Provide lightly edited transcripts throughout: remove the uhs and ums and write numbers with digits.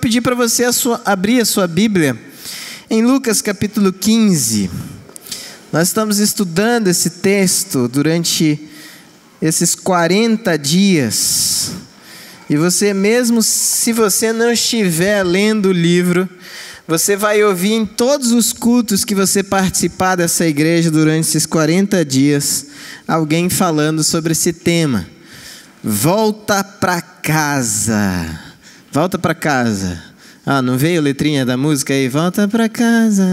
pedir para você abrir a sua Bíblia em Lucas capítulo 15. Nós estamos estudando esse texto durante esses 40 dias. E você, mesmo se você não estiver lendo o livro, você vai ouvir em todos os cultos que você participar dessa igreja durante esses 40 dias, alguém falando sobre esse tema. Volta para casa. Volta para casa. Não veio a letrinha da música aí? Volta para casa.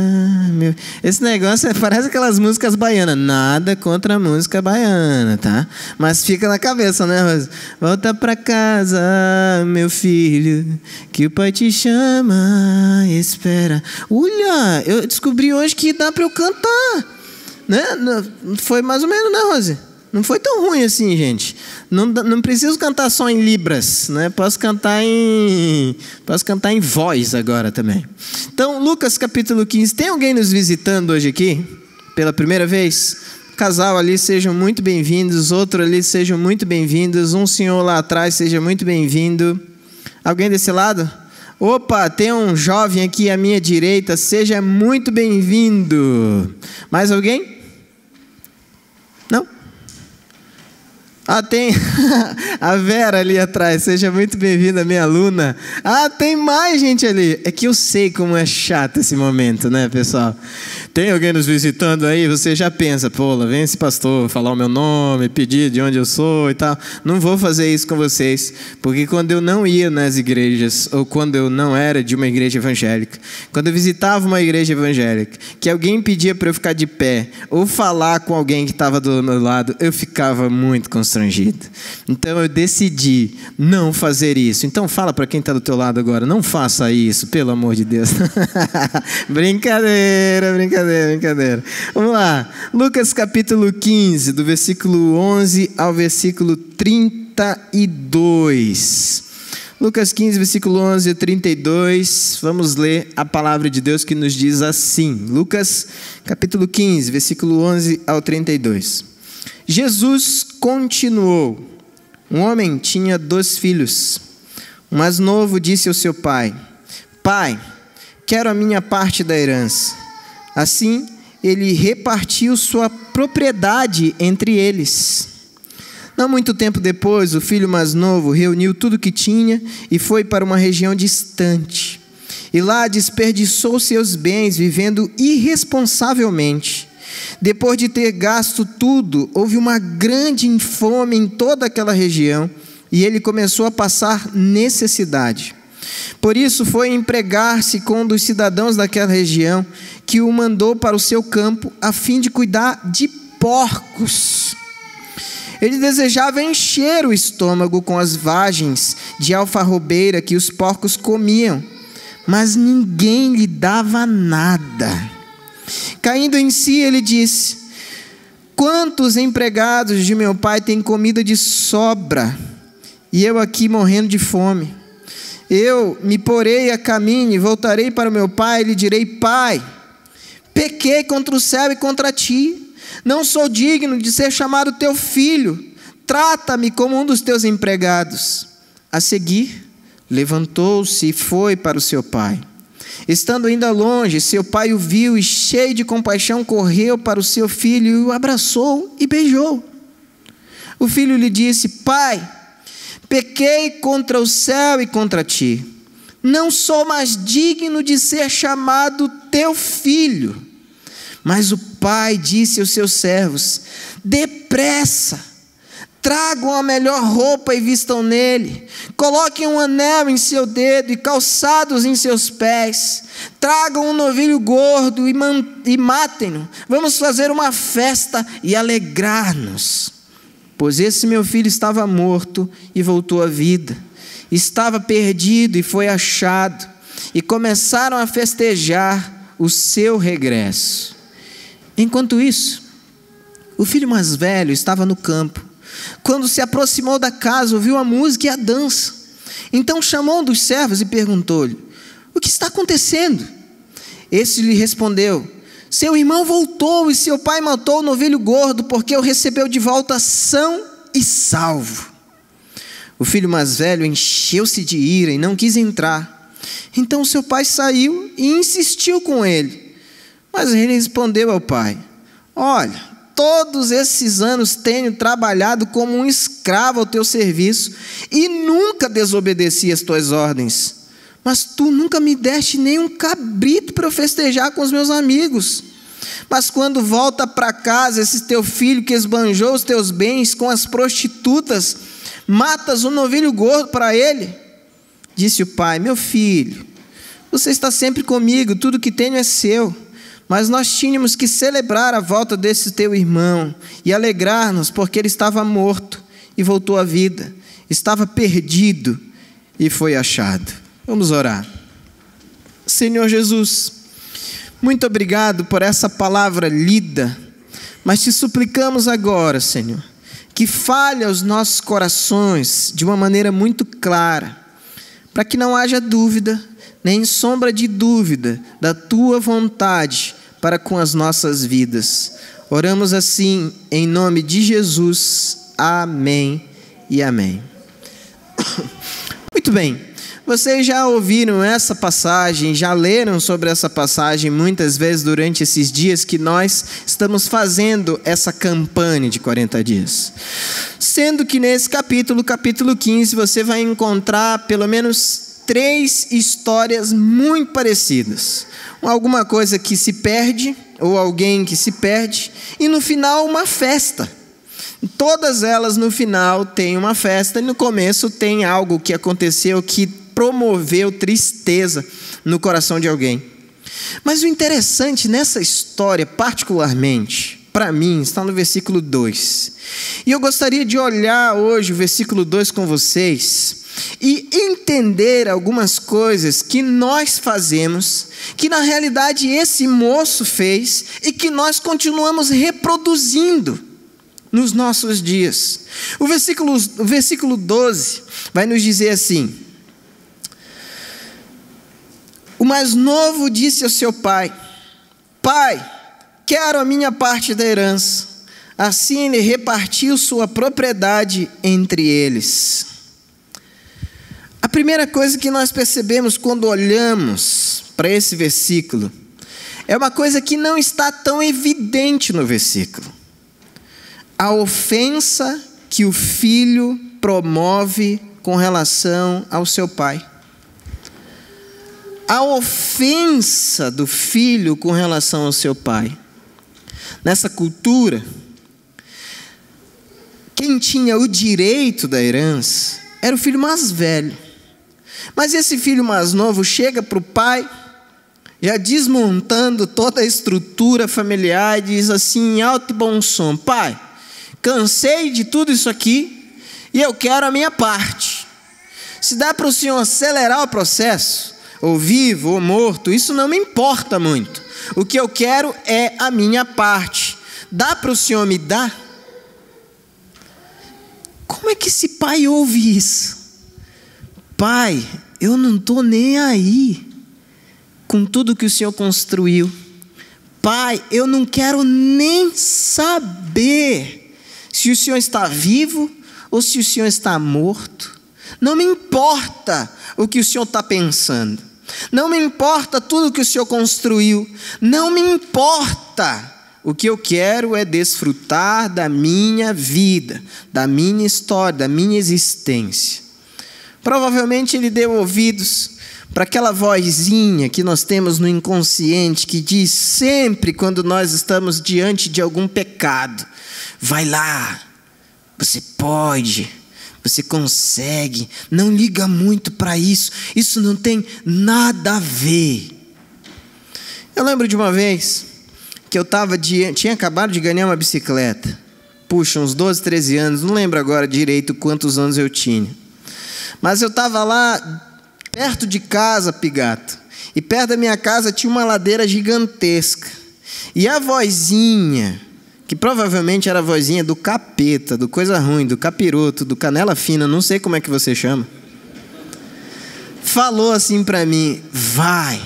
Esse negócio parece aquelas músicas baianas. Nada contra a música baiana, tá? Mas fica na cabeça, né, Rosa? Volta para casa, meu filho, que o pai te chama, espera. Olha, eu descobri hoje que dá para eu cantar, né? Foi mais ou menos, né, Rose? Não foi tão ruim assim, gente. Não preciso cantar só em libras, né? Posso cantar em voz agora também. Então, Lucas capítulo 15. Tem alguém nos visitando hoje aqui? Pela primeira vez? Casal ali, sejam muito bem-vindos. Outro ali, sejam muito bem-vindos. Um senhor lá atrás, seja muito bem-vindo. Alguém desse lado? Opa, tem um jovem aqui à minha direita. Seja muito bem-vindo. Mais alguém? Não? Tem a Vera ali atrás, seja muito bem-vinda, minha aluna. Tem mais gente ali. É que eu sei como é chato esse momento, né, pessoal? Tem alguém nos visitando aí, você já pensa, pô, lá vem esse pastor falar o meu nome, pedir de onde eu sou e tal. Não vou fazer isso com vocês, porque quando eu não ia nas igrejas, ou quando eu não era de uma igreja evangélica, quando eu visitava uma igreja evangélica, que alguém pedia para eu ficar de pé, ou falar com alguém que estava do meu lado, eu ficava muito constrangido. Então eu decidi não fazer isso. Então fala para quem está do teu lado agora, não faça isso, pelo amor de Deus. Brincadeira. Vamos lá, Lucas capítulo 15, do versículo 11 ao versículo 32. Lucas 15, versículo 11 a 32, vamos ler a palavra de Deus que nos diz assim. Lucas capítulo 15, versículo 11 ao 32. Jesus continuou. Um homem tinha 2 filhos. O mais novo disse ao seu pai: Pai, quero a minha parte da herança. Assim, ele repartiu sua propriedade entre eles. Não muito tempo depois, o filho mais novo reuniu tudo o que tinha e foi para uma região distante. E lá desperdiçou seus bens, vivendo irresponsavelmente. Depois de ter gasto tudo, houve uma grande fome em toda aquela região e ele começou a passar necessidade. Por isso foi empregar-se com um dos cidadãos daquela região, que o mandou para o seu campo a fim de cuidar de porcos. Ele desejava encher o estômago com as vagens de alfarrobeira que os porcos comiam, mas ninguém lhe dava nada. Caindo em si, ele disse: Quantos empregados de meu pai têm comida de sobra, e eu aqui morrendo de fome? Eu me porei a caminho e voltarei para o meu pai e lhe direi: Pai, pequei contra o céu e contra ti, não sou digno de ser chamado teu filho, trata-me como um dos teus empregados. A seguir, levantou-se e foi para o seu pai. Estando ainda longe, seu pai o viu e, cheio de compaixão, correu para o seu filho e o abraçou e beijou. O filho lhe disse: Pai, pequei contra o céu e contra ti. Não sou mais digno de ser chamado teu filho. Mas o pai disse aos seus servos: Depressa, tragam a melhor roupa e vistam nele. Coloquem um anel em seu dedo e calçados em seus pés. Tragam um novilho gordo e matem-no. Vamos fazer uma festa e alegrar-nos. Pois esse meu filho estava morto e voltou à vida. Estava perdido e foi achado. E começaram a festejar o seu regresso. Enquanto isso, o filho mais velho estava no campo. Quando se aproximou da casa, ouviu a música e a dança. Então chamou um dos servos e perguntou-lhe: O que está acontecendo? Esse lhe respondeu: Seu irmão voltou e seu pai matou o novilho gordo, porque o recebeu de volta são e salvo. O filho mais velho encheu-se de ira e não quis entrar. Então seu pai saiu e insistiu com ele. Mas ele respondeu ao pai: olha, todos esses anos tenho trabalhado como um escravo ao teu serviço e nunca desobedeci às tuas ordens. Mas tu nunca me deste nem um cabrito para eu festejar com os meus amigos. Mas quando volta para casa esse teu filho que esbanjou os teus bens com as prostitutas, matas um novilho gordo para ele. Disse o pai: meu filho, você está sempre comigo, tudo que tenho é seu. Mas nós tínhamos que celebrar a volta desse teu irmão e alegrar-nos, porque ele estava morto e voltou à vida, estava perdido e foi achado. Vamos orar. Senhor Jesus, muito obrigado por essa palavra lida, mas te suplicamos agora, Senhor, que fale aos nossos corações de uma maneira muito clara, para que não haja dúvida, nem sombra de dúvida da tua vontade para com as nossas vidas. Oramos assim em nome de Jesus. Amém e amém. Muito bem, vocês já ouviram essa passagem, já leram sobre essa passagem muitas vezes durante esses dias que nós estamos fazendo essa campanha de 40 dias. Sendo que nesse capítulo 15, você vai encontrar pelo menos 3 histórias muito parecidas. Alguma coisa que se perde, ou alguém que se perde, e no final uma festa. Todas elas no final têm uma festa, e no começo tem algo que aconteceu que promoveu tristeza no coração de alguém. Mas o interessante nessa história, particularmente, para mim, está no versículo 2. E eu gostaria de olhar hoje o versículo 2 com vocês e entender algumas coisas que nós fazemos, que na realidade esse moço fez e que nós continuamos reproduzindo nos nossos dias. O versículo 12 vai nos dizer assim: o mais novo disse ao seu pai: pai, quero a minha parte da herança. Assim ele repartiu sua propriedade entre eles. A primeira coisa que nós percebemos quando olhamos para esse versículo é uma coisa que não está tão evidente no versículo: a ofensa que o filho promove com relação ao seu pai. A ofensa do filho com relação ao seu pai. Nessa cultura, quem tinha o direito da herança era o filho mais velho. Mas esse filho mais novo chega para o pai, já desmontando toda a estrutura familiar, e diz assim em alto e bom som: pai, cansei de tudo isso aqui e eu quero a minha parte. Se dá para o senhor acelerar o processo, ou vivo ou morto, isso não me importa muito. O que eu quero é a minha parte. Dá para o senhor me dar? Como é que esse pai ouve isso? Pai, eu não estou nem aí com tudo que o senhor construiu. Pai, eu não quero nem saber se o senhor está vivo ou se o senhor está morto. Não me importa o que o senhor está pensando. Não me importa tudo que o senhor construiu. Não me importa. O que eu quero é desfrutar da minha vida, da minha história, da minha existência. Provavelmente ele deu ouvidos para aquela vozinha que nós temos no inconsciente, que diz sempre quando nós estamos diante de algum pecado: vai lá, você pode, você consegue, não liga muito para isso, isso não tem nada a ver. Eu lembro de uma vez que eu tinha acabado de ganhar uma bicicleta. Puxa, uns 12, 13 anos, não lembro agora direito quantos anos eu tinha. Mas eu estava lá perto de casa, Pigato, e perto da minha casa tinha uma ladeira gigantesca. E a vozinha, que provavelmente era a vozinha do capeta, do coisa ruim, do capiroto, do canela fina, não sei como é que você chama, falou assim para mim: vai,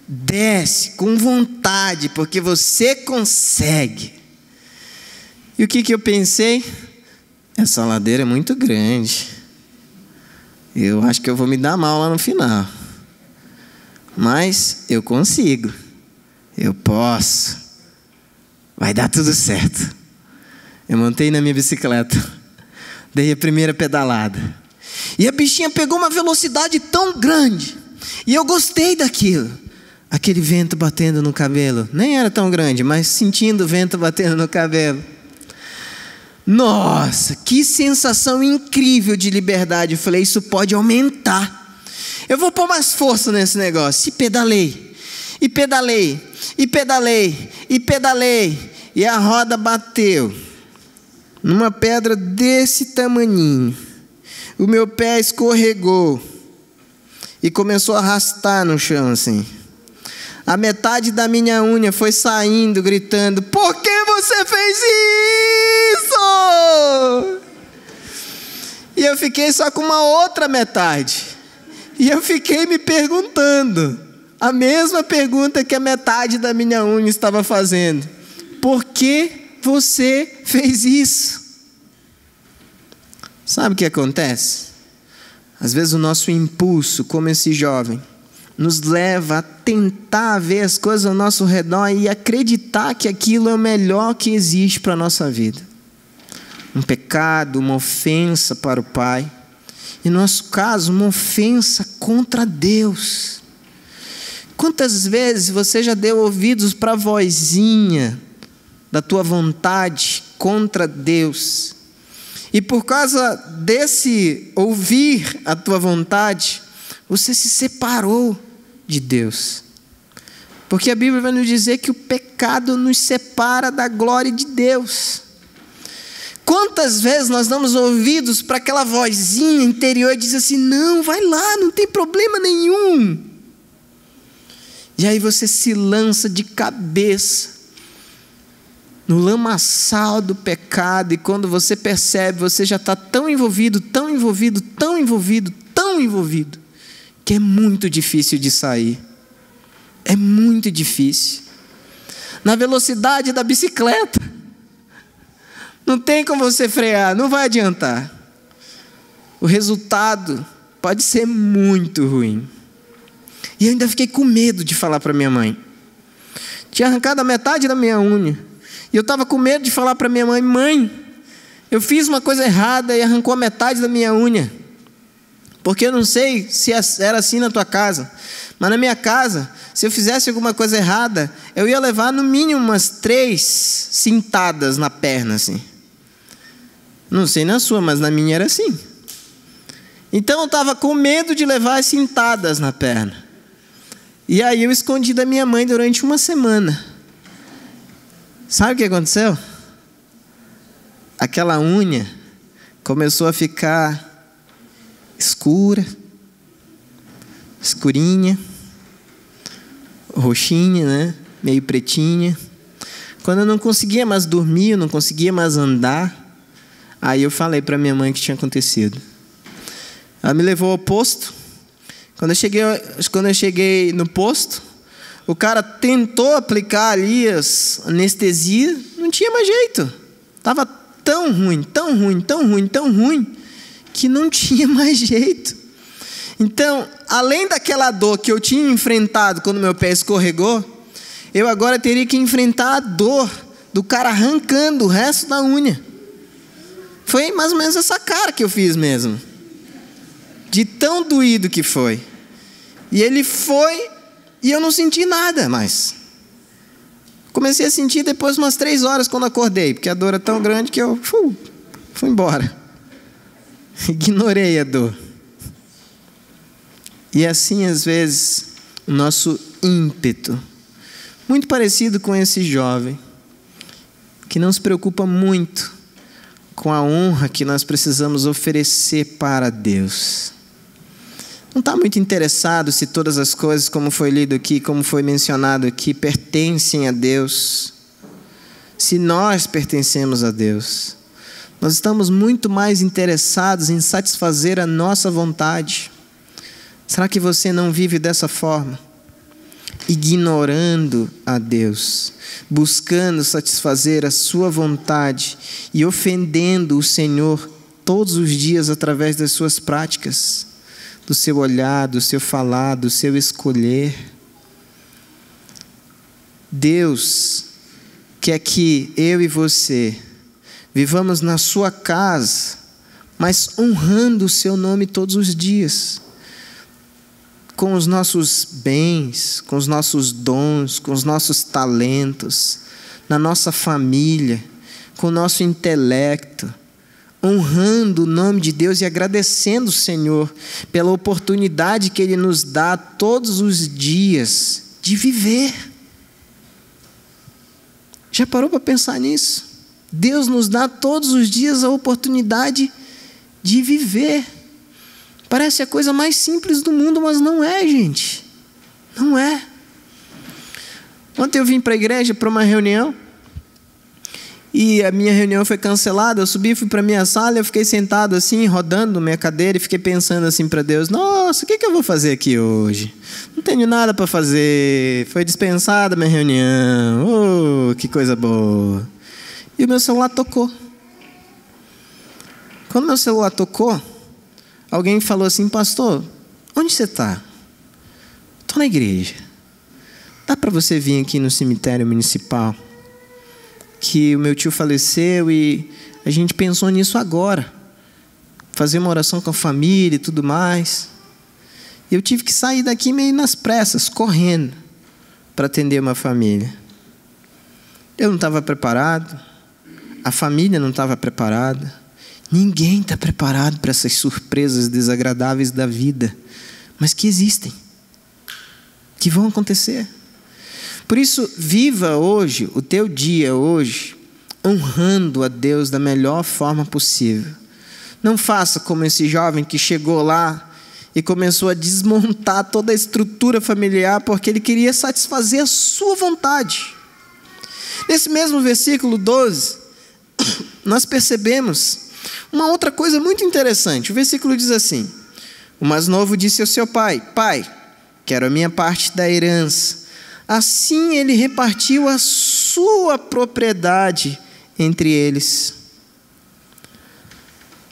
desce com vontade, porque você consegue. E o que eu pensei? Essa ladeira é muito grande, eu acho que eu vou me dar mal lá no final. Mas eu consigo. Eu posso. Vai dar tudo certo. Eu montei na minha bicicleta. Dei a primeira pedalada. E a bichinha pegou uma velocidade tão grande. E eu gostei daquilo. Aquele vento batendo no cabelo. Nem era tão grande, mas sentindo o vento batendo no cabelo. Nossa, que sensação incrível de liberdade. Eu falei, isso pode aumentar. Eu vou pôr mais força nesse negócio. E pedalei. E pedalei. E pedalei. E pedalei. E a roda bateu numa pedra desse tamaninho. O meu pé escorregou e começou a arrastar no chão assim. A metade da minha unha foi saindo, gritando: por que você fez isso? E eu fiquei só com uma outra metade. E eu fiquei me perguntando a mesma pergunta que a metade da minha unha estava fazendo: por que você fez isso? Sabe o que acontece? Às vezes o nosso impulso, como esse jovem, nos leva a tentar ver as coisas ao nosso redor e acreditar que aquilo é o melhor que existe para a nossa vida. Um pecado, uma ofensa para o Pai. Em nosso caso, uma ofensa contra Deus. Quantas vezes você já deu ouvidos para a vozinha da tua vontade contra Deus? E por causa desse ouvir a tua vontade, você se separou de Deus. Porque a Bíblia vai nos dizer que o pecado nos separa da glória de Deus. Quantas vezes nós damos ouvidos para aquela vozinha interior e diz assim: não, vai lá, não tem problema nenhum. E aí você se lança de cabeça no lamaçal do pecado, e quando você percebe, você já está tão envolvido, tão envolvido, tão envolvido, tão envolvido, que é muito difícil de sair. É muito difícil. Na velocidade da bicicleta, não tem como você frear, não vai adiantar. O resultado pode ser muito ruim. E eu ainda fiquei com medo de falar para minha mãe. Tinha arrancado a metade da minha unha. E eu estava com medo de falar para minha mãe: mãe, eu fiz uma coisa errada e arrancou a metade da minha unha. Porque eu não sei se era assim na tua casa, mas na minha casa, se eu fizesse alguma coisa errada, eu ia levar no mínimo umas 3 cintadas na perna assim. Não sei na sua, mas na minha era assim. Então eu estava com medo de levar as cintadas na perna. E aí eu escondi da minha mãe durante uma semana. Sabe o que aconteceu? Aquela unha começou a ficar escura, escurinha, roxinha, né? Meio pretinha. Quando eu não conseguia mais dormir, eu não conseguia mais andar, aí eu falei para minha mãe o que tinha acontecido. Ela me levou ao posto. Quando eu cheguei no posto, o cara tentou aplicar ali as anestesia, não tinha mais jeito. Estava tão ruim, tão ruim, tão ruim, tão ruim, que não tinha mais jeito. Então, além daquela dor que eu tinha enfrentado quando meu pé escorregou, eu agora teria que enfrentar a dor do cara arrancando o resto da unha. Foi mais ou menos essa cara que eu fiz mesmo. De tão doído que foi. E ele foi, e eu não senti nada mais. Comecei a sentir depois de umas 3 horas quando acordei, porque a dor é tão grande que eu fui embora. Ignorei a dor. E assim, às vezes, o nosso ímpeto, muito parecido com esse jovem, que não se preocupa muito com a honra que nós precisamos oferecer para Deus. Não está muito interessado se todas as coisas, como foi lido aqui, como foi mencionado aqui, pertencem a Deus. Se nós pertencemos a Deus, nós estamos muito mais interessados em satisfazer a nossa vontade. Será que você não vive dessa forma? Ignorando a Deus, buscando satisfazer a sua vontade e ofendendo o Senhor todos os dias através das suas práticas, do seu olhar, do seu falar, do seu escolher. Deus quer que eu e você vivamos na sua casa, mas honrando o seu nome todos os dias, com os nossos bens, com os nossos dons, com os nossos talentos, na nossa família, com o nosso intelecto, honrando o nome de Deus e agradecendo o Senhor pela oportunidade que Ele nos dá todos os dias de viver. Já parou para pensar nisso? Deus nos dá todos os dias a oportunidade de viver. Parece a coisa mais simples do mundo, mas não é, gente. Não é. Ontem eu vim para a igreja para uma reunião e a minha reunião foi cancelada. Eu subi, fui para a minha sala, eu fiquei sentado assim, rodando na minha cadeira e fiquei pensando assim para Deus: nossa, o que eu vou fazer aqui hoje? Não tenho nada para fazer, foi dispensada a minha reunião, oh, que coisa boa. E o meu celular tocou. Quando meu celular tocou, alguém falou assim: pastor, onde você está? Estou na igreja. Dá para você vir aqui no cemitério municipal? Que o meu tio faleceu e a gente pensou nisso agora. Fazer uma oração com a família e tudo mais. E eu tive que sair daqui meio nas pressas, correndo, para atender uma família. Eu não estava preparado. A família não estava preparada. Ninguém está preparado para essas surpresas desagradáveis da vida, mas que existem, que vão acontecer. Por isso, viva hoje, o teu dia hoje, honrando a Deus da melhor forma possível. Não faça como esse jovem que chegou lá e começou a desmontar toda a estrutura familiar porque ele queria satisfazer a sua vontade. Nesse mesmo versículo 12, nós percebemos uma outra coisa muito interessante. O versículo diz assim: o mais novo disse ao seu pai: pai, quero a minha parte da herança. Assim ele repartiu a sua propriedade entre eles.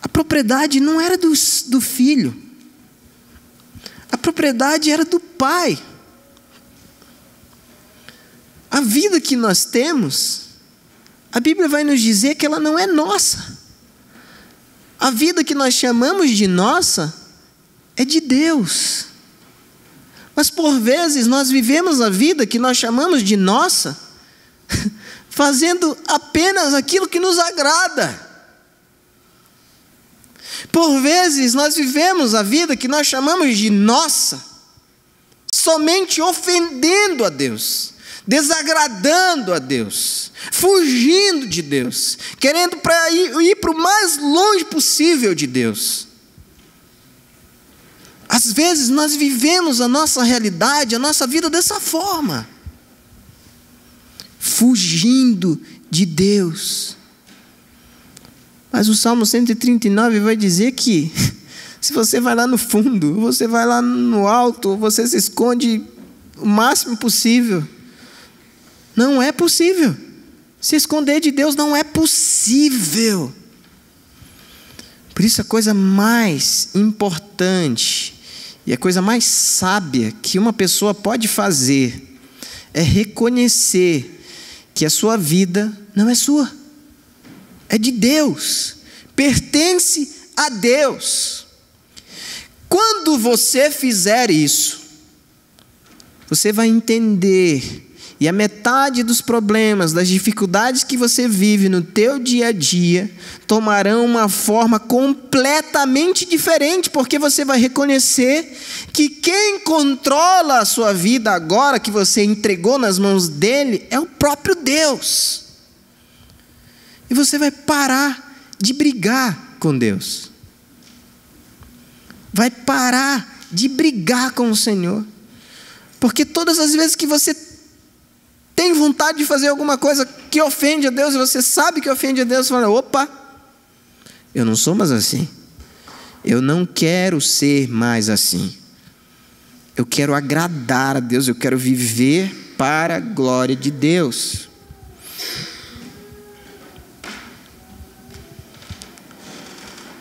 A propriedade não era do filho. A propriedade era do pai. A vida que nós temos, a Bíblia vai nos dizer que ela não é nossa. A vida que nós chamamos de nossa é de Deus. Mas por vezes nós vivemos a vida que nós chamamos de nossa, fazendo apenas aquilo que nos agrada. Por vezes nós vivemos a vida que nós chamamos de nossa, somente ofendendo a Deus, desagradando a Deus, fugindo de Deus, querendo ir para o mais longe possível de Deus. Às vezes nós vivemos a nossa realidade, a nossa vida dessa forma, fugindo de Deus. Mas o Salmo 139 vai dizer que se você vai lá no fundo, você vai lá no alto, você se esconde o máximo possível, não é possível. Se esconder de Deus não é possível. Por isso a coisa mais importante e a coisa mais sábia que uma pessoa pode fazer é reconhecer que a sua vida não é sua, é de Deus, pertence a Deus. Quando você fizer isso, você vai entender, e a metade dos problemas, das dificuldades que você vive no teu dia a dia, tomarão uma forma completamente diferente, porque você vai reconhecer que quem controla a sua vida agora, que você entregou nas mãos dele, é o próprio Deus. E você vai parar de brigar com Deus. Vai parar de brigar com o Senhor. Porque todas as vezes que você tem vontade de fazer alguma coisa que ofende a Deus, e você sabe que ofende a Deus, você fala: opa, eu não sou mais assim. Eu não quero ser mais assim. Eu quero agradar a Deus, eu quero viver para a glória de Deus.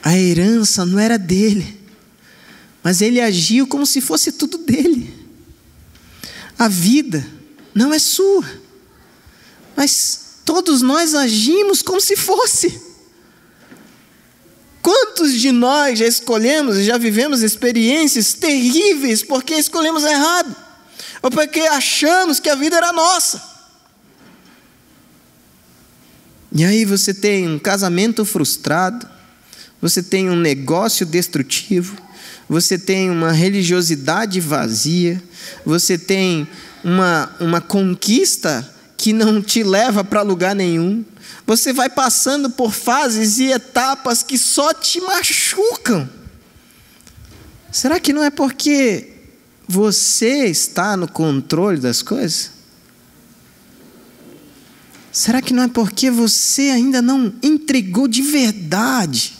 A herança não era dele, Mas ele agiu como se fosse tudo dele. A vida não é sua, mas todos nós agimos como se fosse. Quantos de nós já escolhemos e já vivemos experiências terríveis porque escolhemos errado, ou porque achamos que a vida era nossa? E aí você tem um casamento frustrado, você tem um negócio destrutivo, você tem uma religiosidade vazia, você tem uma conquista que não te leva para lugar nenhum. Você vai passando por fases e etapas que só te machucam. Será que não é porque você está no controle das coisas? Será que não é porque você ainda não entregou de verdade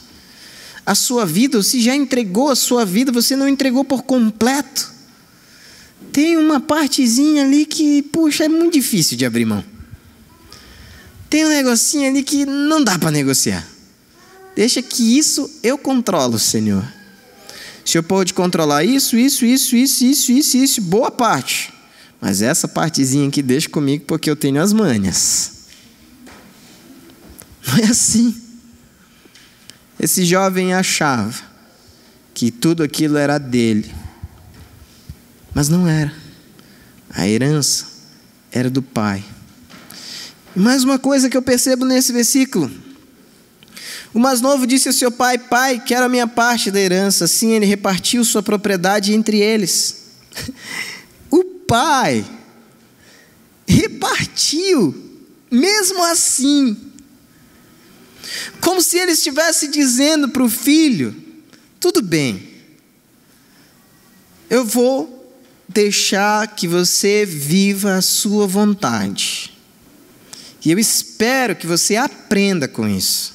a sua vida? Ou se já entregou a sua vida, você não entregou por completo? Tem uma partezinha ali que, puxa, é muito difícil de abrir mão. Tem um negocinho ali que não dá para negociar. Deixa que isso eu controlo, Senhor. O Senhor pode controlar isso, boa parte. Mas essa partezinha aqui deixa comigo porque eu tenho as manhas. Não é assim. Esse jovem achava que tudo aquilo era dele. Mas não era. A herança era do pai. E mais uma coisa que eu percebo nesse versículo. O mais novo disse ao seu pai: pai, quero a minha parte da herança. Assim ele repartiu sua propriedade entre eles. O pai repartiu, mesmo assim. Como se ele estivesse dizendo para o filho: tudo bem, eu vou deixar que você viva a sua vontade. E eu espero que você aprenda com isso.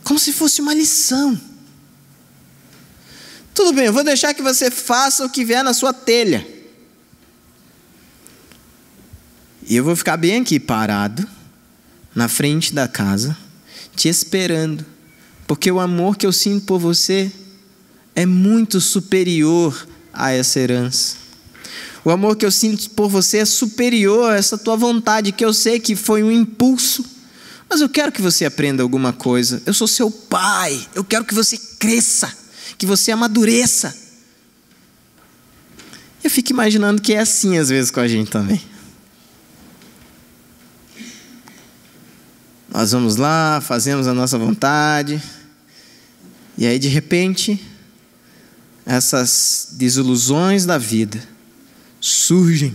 Como se fosse uma lição. Tudo bem, eu vou deixar que você faça o que vier na sua telha. E eu vou ficar bem aqui parado, na frente da casa, te esperando. Porque o amor que eu sinto por você é muito superior a essa herança. O amor que eu sinto por você é superior a essa tua vontade, que eu sei que foi um impulso, mas eu quero que você aprenda alguma coisa. Eu sou seu pai, eu quero que você cresça, que você amadureça. Eu fico imaginando que é assim às vezes com a gente também. Nós vamos lá, fazemos a nossa vontade, e aí de repente essas desilusões da vida surgem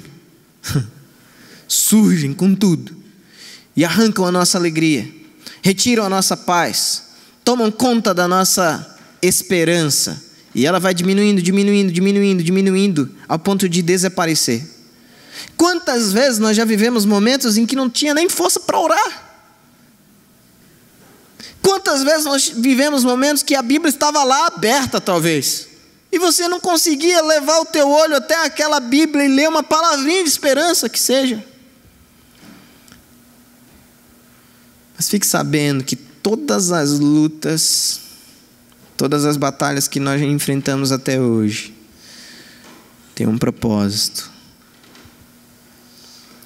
com tudo, e arrancam a nossa alegria, retiram a nossa paz, tomam conta da nossa esperança, e ela vai diminuindo, ao ponto de desaparecer. Quantas vezes nós já vivemos momentos em que não tinha nem força para orar? Quantas vezes nós vivemos momentos que a Bíblia estava lá aberta talvez, e você não conseguia levar o teu olho até aquela Bíblia e ler uma palavrinha de esperança que seja? Mas fique sabendo que todas as lutas, todas as batalhas que nós enfrentamos até hoje, têm um propósito: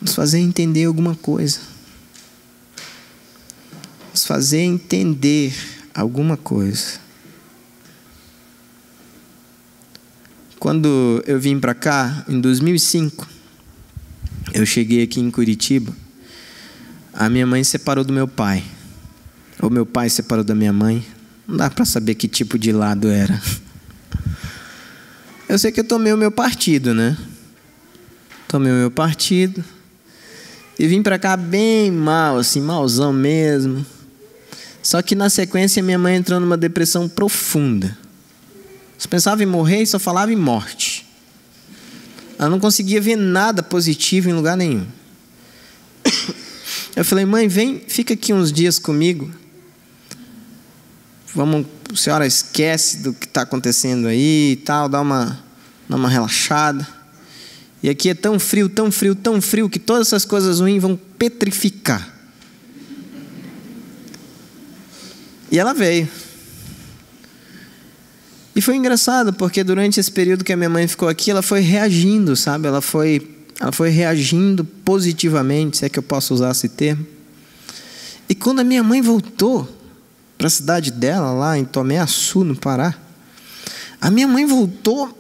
nos fazer entender alguma coisa, nos fazer entender alguma coisa. Quando eu vim para cá, em 2005, eu cheguei aqui em Curitiba, a minha mãe separou do meu pai, ou meu pai separou da minha mãe, não dá para saber que tipo de lado era. Eu sei que eu tomei o meu partido, né? Tomei o meu partido, e vim para cá bem mal, assim, malzão mesmo. Só que na sequência minha mãe entrou numa depressão profunda. Só pensava em morrer e só falava em morte. Ela não conseguia ver nada positivo em lugar nenhum. Eu falei: mãe, vem, fica aqui uns dias comigo. A senhora esquece do que está acontecendo aí e tal, dá uma relaxada. E aqui é tão frio, que todas essas coisas ruins vão petrificar. E ela veio. E foi engraçado, porque durante esse período que a minha mãe ficou aqui, ela foi reagindo, sabe? Ela foi reagindo positivamente, se é que eu posso usar esse termo. E quando a minha mãe voltou para a cidade dela, lá em Tomé Açu, no Pará, a minha mãe voltou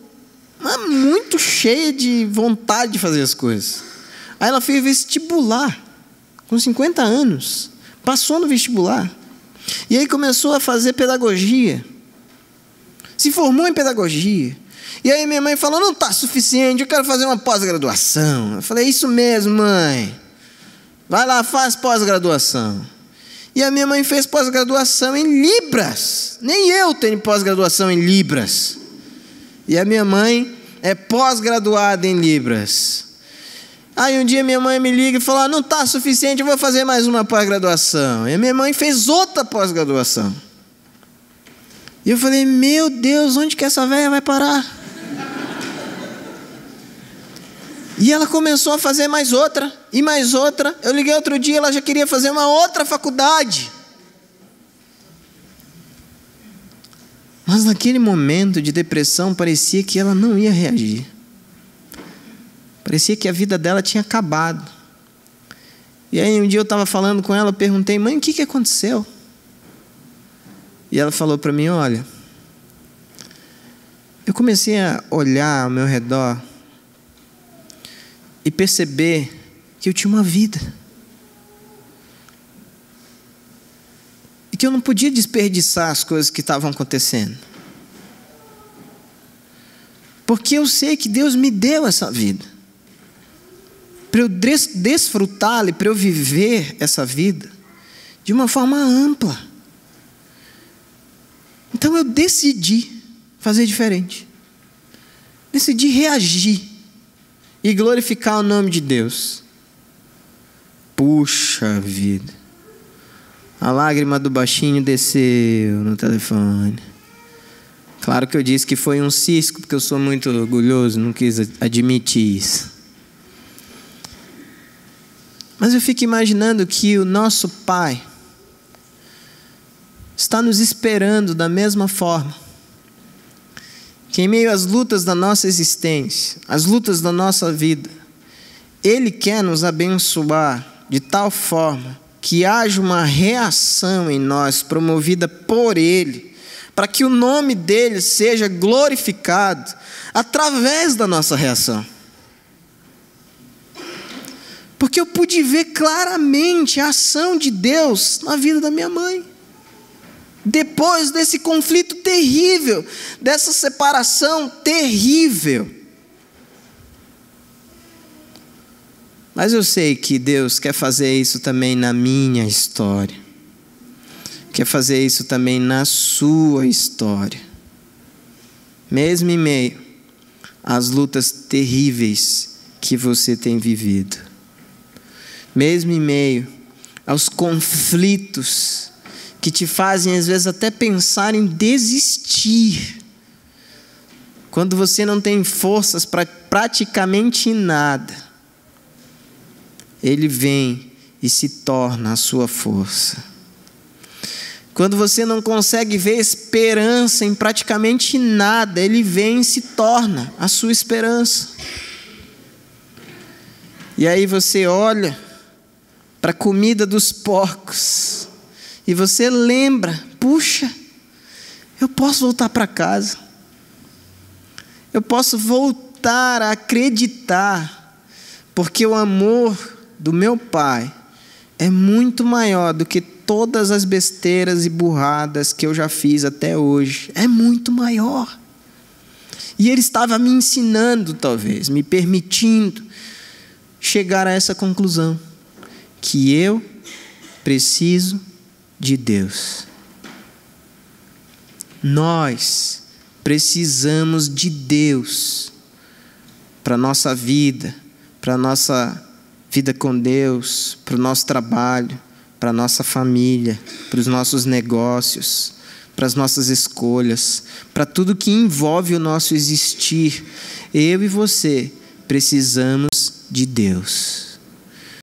muito cheia de vontade de fazer as coisas. Aí ela fez vestibular, com 50 anos, passou no vestibular, e aí começou a fazer pedagogia, se formou em pedagogia. E aí minha mãe falou: não está suficiente, eu quero fazer uma pós-graduação. Eu falei: isso mesmo, mãe, vai lá, faz pós-graduação. E a minha mãe fez pós-graduação em Libras. Nem eu tenho pós-graduação em Libras. E a minha mãe é pós-graduada em Libras. Aí um dia minha mãe me liga e fala: não está suficiente, eu vou fazer mais uma pós-graduação. E a minha mãe fez outra pós-graduação. E eu falei: meu Deus, onde que essa velha vai parar? E ela começou a fazer mais outra, e mais outra. Eu liguei outro dia, ela já queria fazer uma outra faculdade. Mas naquele momento de depressão, parecia que ela não ia reagir. Parecia que a vida dela tinha acabado. E aí um dia eu estava falando com ela, perguntei: mãe, o que aconteceu? E ela falou para mim: olha, eu comecei a olhar ao meu redor e perceber que eu tinha uma vida. E que eu não podia desperdiçar as coisas que estavam acontecendo. Porque eu sei que Deus me deu essa vida. Para eu desfrutá-la e para eu viver essa vida de uma forma ampla. Então eu decidi fazer diferente. Decidi reagir e glorificar o nome de Deus. Puxa vida. A lágrima do baixinho desceu no telefone. Claro que eu disse que foi um cisco, porque eu sou muito orgulhoso, não quis admitir isso. Mas eu fico imaginando que o nosso Pai está nos esperando da mesma forma. Que em meio às lutas da nossa existência, às lutas da nossa vida, Ele quer nos abençoar de tal forma que haja uma reação em nós promovida por Ele, para que o nome dEle seja glorificado através da nossa reação. Porque eu pude ver claramente a ação de Deus na vida da minha mãe. Depois desse conflito terrível, dessa separação terrível. Mas eu sei que Deus quer fazer isso também na minha história. Quer fazer isso também na sua história. Mesmo em meio às lutas terríveis que você tem vivido. Mesmo em meio aos conflitos que te fazem às vezes até pensar em desistir. Quando você não tem forças para praticamente nada. Ele vem e se torna a sua força. Quando você não consegue ver esperança em praticamente nada, Ele vem e se torna a sua esperança. E aí você olha para a comida dos porcos e você lembra: puxa, eu posso voltar para casa. Eu posso voltar a acreditar, porque o amor do meu Pai é muito maior do que todas as besteiras e burradas que eu já fiz até hoje. É muito maior. E Ele estava me ensinando, talvez, me permitindo chegar a essa conclusão, que eu preciso de Deus. Nós precisamos de Deus para a nossa vida, para a nossa vida com Deus, para o nosso trabalho, para a nossa família, para os nossos negócios, para as nossas escolhas, para tudo que envolve o nosso existir. Eu e você precisamos de Deus.